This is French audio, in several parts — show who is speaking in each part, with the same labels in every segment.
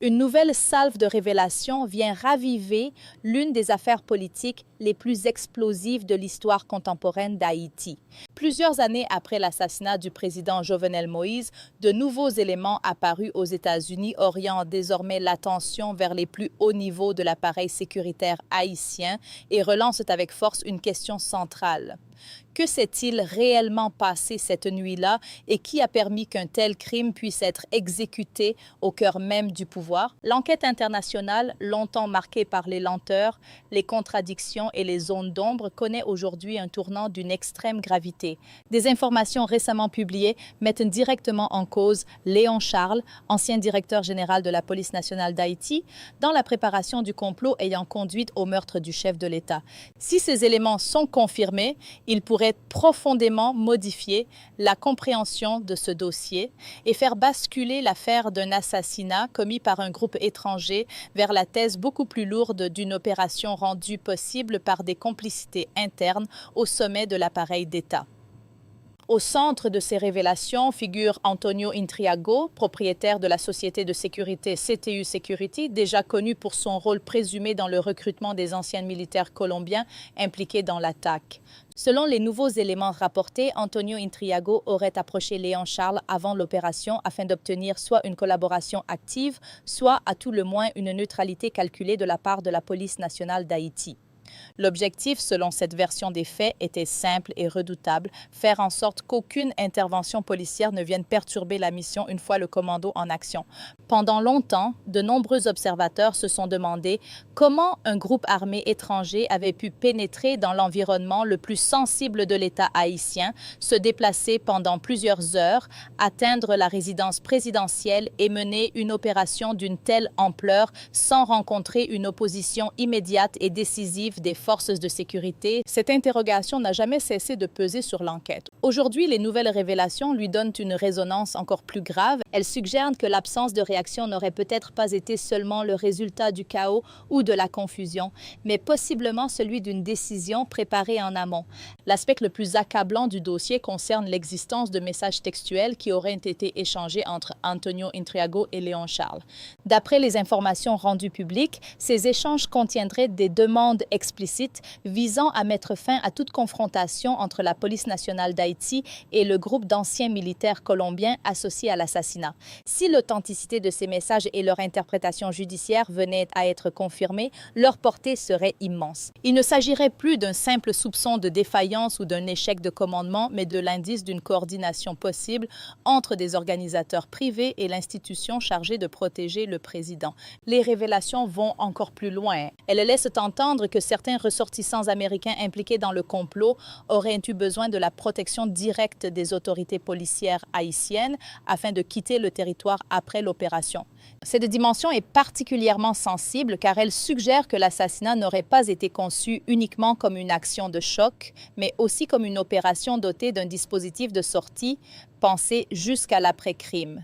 Speaker 1: Une nouvelle salve de révélations vient raviver l'une des affaires politiques les plus explosives de l'histoire contemporaine d'Haïti. Plusieurs années après l'assassinat du président Jovenel Moïse, de nouveaux éléments apparus aux États-Unis orientent désormais l'attention vers les plus hauts niveaux de l'appareil sécuritaire haïtien et relancent avec force une question centrale. Que s'est-il réellement passé cette nuit-là et qui a permis qu'un tel crime puisse être exécuté au cœur même du pouvoir? L'enquête internationale, longtemps marquée par les lenteurs, les contradictions et les zones d'ombre, connaît aujourd'hui un tournant d'une extrême gravité. Des informations récemment publiées mettent directement en cause Léon Charles, ancien directeur général de la police nationale d'Haïti, dans la préparation du complot ayant conduit au meurtre du chef de l'État. Si ces éléments sont confirmés, il pourrait profondément modifier la compréhension de ce dossier et faire basculer l'affaire d'un assassinat commis par un groupe étranger vers la thèse beaucoup plus lourde d'une opération rendue possible par des complicités internes au sommet de l'appareil d'État. Au centre de ces révélations figure Antonio Intriago, propriétaire de la société de sécurité CTU Security, déjà connu pour son rôle présumé dans le recrutement des anciens militaires colombiens impliqués dans l'attaque. Selon les nouveaux éléments rapportés, Antonio Intriago aurait approché Léon Charles avant l'opération afin d'obtenir soit une collaboration active, soit à tout le moins une neutralité calculée de la part de la police nationale d'Haïti. L'objectif, selon cette version des faits, était simple et redoutable, faire en sorte qu'aucune intervention policière ne vienne perturber la mission une fois le commando en action. Pendant longtemps, de nombreux observateurs se sont demandé comment un groupe armé étranger avait pu pénétrer dans l'environnement le plus sensible de l'État haïtien, se déplacer pendant plusieurs heures, atteindre la résidence présidentielle et mener une opération d'une telle ampleur sans rencontrer une opposition immédiate et décisive des forces de sécurité. Cette interrogation n'a jamais cessé de peser sur l'enquête. Aujourd'hui, les nouvelles révélations lui donnent une résonance encore plus grave. Elles suggèrent que l'absence de réaction n'aurait peut-être pas été seulement le résultat du chaos ou de la confusion, mais possiblement celui d'une décision préparée en amont. L'aspect le plus accablant du dossier concerne l'existence de messages textuels qui auraient été échangés entre Antonio Intriago et Léon Charles. D'après les informations rendues publiques, ces échanges contiendraient des demandes explicites visant à mettre fin à toute confrontation entre la police nationale d'Haïti et le groupe d'anciens militaires colombiens associés à l'assassinat. Si l'authenticité de ces messages et leur interprétation judiciaire venaient à être confirmées, leur portée serait immense. Il ne s'agirait plus d'un simple soupçon de défaillance ou d'un échec de commandement, mais de l'indice d'une coordination possible entre des organisateurs privés et l'institution chargée de protéger le président. Les révélations vont encore plus loin. Elles laissent entendre que certains ressortissants américains impliqués dans le complot auraient eu besoin de la protection directe des autorités policières haïtiennes afin de quitter le territoire après l'opération. Cette dimension est particulièrement sensible car elle suggère que l'assassinat n'aurait pas été conçu uniquement comme une action de choc, mais aussi comme une opération dotée d'un dispositif de sortie pensé jusqu'à l'après-crime.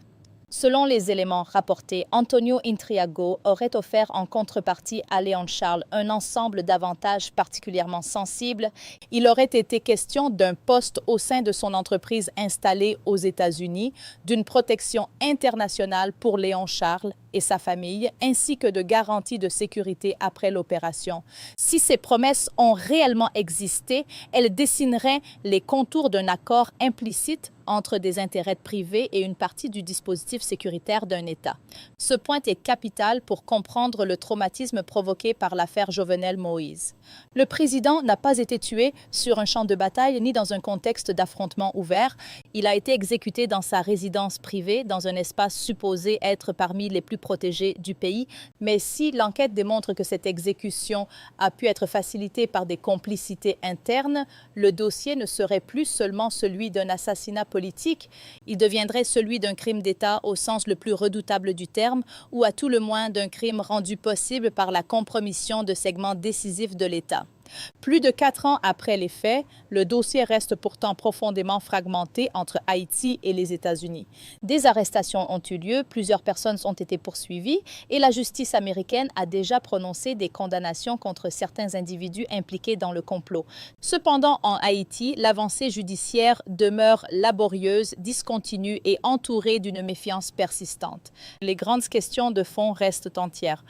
Speaker 1: Selon les éléments rapportés, Antonio Intriago aurait offert en contrepartie à Léon Charles un ensemble d'avantages particulièrement sensibles. Il aurait été question d'un poste au sein de son entreprise installée aux États-Unis, d'une protection internationale pour Léon Charles et sa famille, ainsi que de garanties de sécurité après l'opération. Si ces promesses ont réellement existé, elles dessineraient les contours d'un accord implicite entre des intérêts privés et une partie du dispositif sécuritaire d'un État. Ce point est capital pour comprendre le traumatisme provoqué par l'affaire Jovenel Moïse. Le président n'a pas été tué sur un champ de bataille ni dans un contexte d'affrontement ouvert. Il a été exécuté dans sa résidence privée, dans un espace supposé être parmi les plus protégés du pays. Mais si l'enquête démontre que cette exécution a pu être facilitée par des complicités internes, le dossier ne serait plus seulement celui d'un assassinat politique, il deviendrait celui d'un crime d'État au sens le plus redoutable du terme ou à tout le moins d'un crime rendu possible par la compromission de segments décisifs de l'État. Plus de 4 ans après les faits, le dossier reste pourtant profondément fragmenté entre Haïti et les États-Unis. Des arrestations ont eu lieu, plusieurs personnes ont été poursuivies et la justice américaine a déjà prononcé des condamnations contre certains individus impliqués dans le complot. Cependant, en Haïti, l'avancée judiciaire demeure laborieuse, discontinue et entourée d'une méfiance persistante. Les grandes questions de fond restent entières.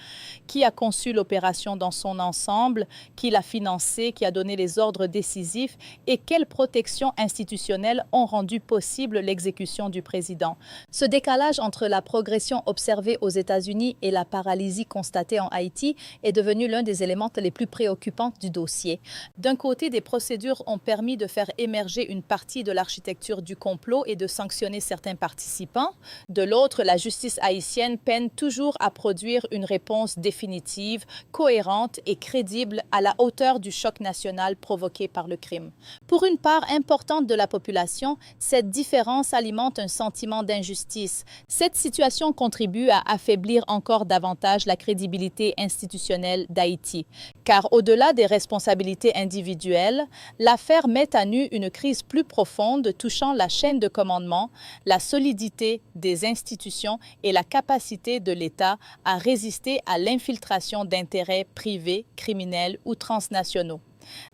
Speaker 1: Qui a conçu l'opération dans son ensemble? Qui l'a financée? Qui a donné les ordres décisifs et quelles protections institutionnelles ont rendu possible l'exécution du président. Ce décalage entre la progression observée aux États-Unis et la paralysie constatée en Haïti est devenu l'un des éléments les plus préoccupants du dossier. D'un côté, des procédures ont permis de faire émerger une partie de l'architecture du complot et de sanctionner certains participants. De l'autre, la justice haïtienne peine toujours à produire une réponse définitive, cohérente et crédible à la hauteur du choc national provoqué par le crime. Pour une part importante de la population, cette différence alimente un sentiment d'injustice. Cette situation contribue à affaiblir encore davantage la crédibilité institutionnelle d'Haïti. Car au-delà des responsabilités individuelles, l'affaire met à nu une crise plus profonde touchant la chaîne de commandement, la solidité des institutions et la capacité de l'État à résister à l'infiltration d'intérêts privés, criminels ou transnationaux.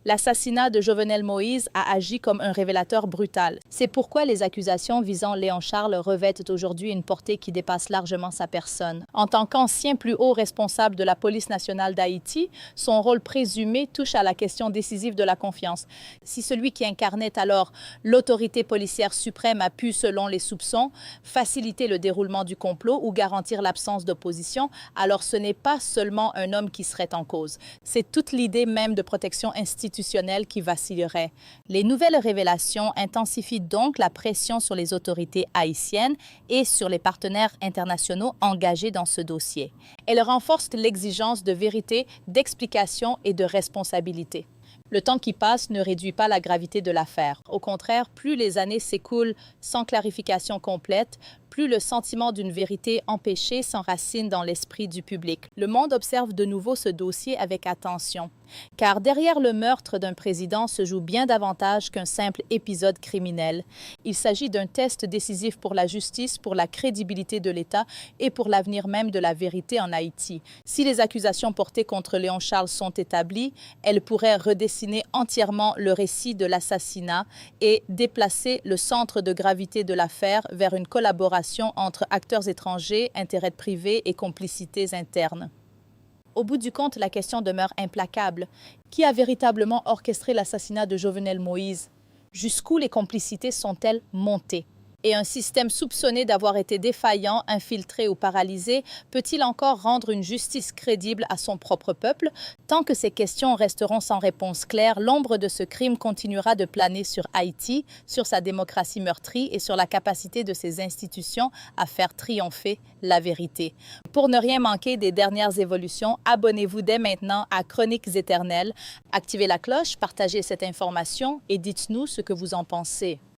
Speaker 1: L'assassinat de Jovenel Moïse a agi comme un révélateur brutal. C'est pourquoi les accusations visant Léon Charles revêtent aujourd'hui une portée qui dépasse largement sa personne. En tant qu'ancien plus haut responsable de la police nationale d'Haïti, son rôle présumé touche à la question décisive de la confiance. Si celui qui incarnait alors l'autorité policière suprême a pu, selon les soupçons, faciliter le déroulement du complot ou garantir l'absence d'opposition, alors ce n'est pas seulement un homme qui serait en cause. C'est toute l'idée même de protection institutionnelle qui vacillerait. Les nouvelles révélations intensifient donc la pression sur les autorités haïtiennes et sur les partenaires internationaux engagés dans ce dossier. Elles renforcent l'exigence de vérité, d'explication et de responsabilité. Le temps qui passe ne réduit pas la gravité de l'affaire. Au contraire, plus les années s'écoulent sans clarification complète, plus le sentiment d'une vérité empêchée s'enracine dans l'esprit du public. Le monde observe de nouveau ce dossier avec attention, car derrière le meurtre d'un président se joue bien davantage qu'un simple épisode criminel. Il s'agit d'un test décisif pour la justice, pour la crédibilité de l'État et pour l'avenir même de la vérité en Haïti. Si les accusations portées contre Léon Charles sont établies, elles pourraient redessiner entièrement le récit de l'assassinat et déplacer le centre de gravité de l'affaire vers une collaboration entre acteurs étrangers, intérêts privés et complicités internes. Au bout du compte, la question demeure implacable. Qui a véritablement orchestré l'assassinat de Jovenel Moïse? Jusqu'où les complicités sont-elles montées? Et un système soupçonné d'avoir été défaillant, infiltré ou paralysé peut-il encore rendre une justice crédible à son propre peuple? Tant que ces questions resteront sans réponse claire, l'ombre de ce crime continuera de planer sur Haïti, sur sa démocratie meurtrie et sur la capacité de ses institutions à faire triompher la vérité. Pour ne rien manquer des dernières évolutions, abonnez-vous dès maintenant à Chroniques éternelles, activez la cloche, partagez cette information et dites-nous ce que vous en pensez.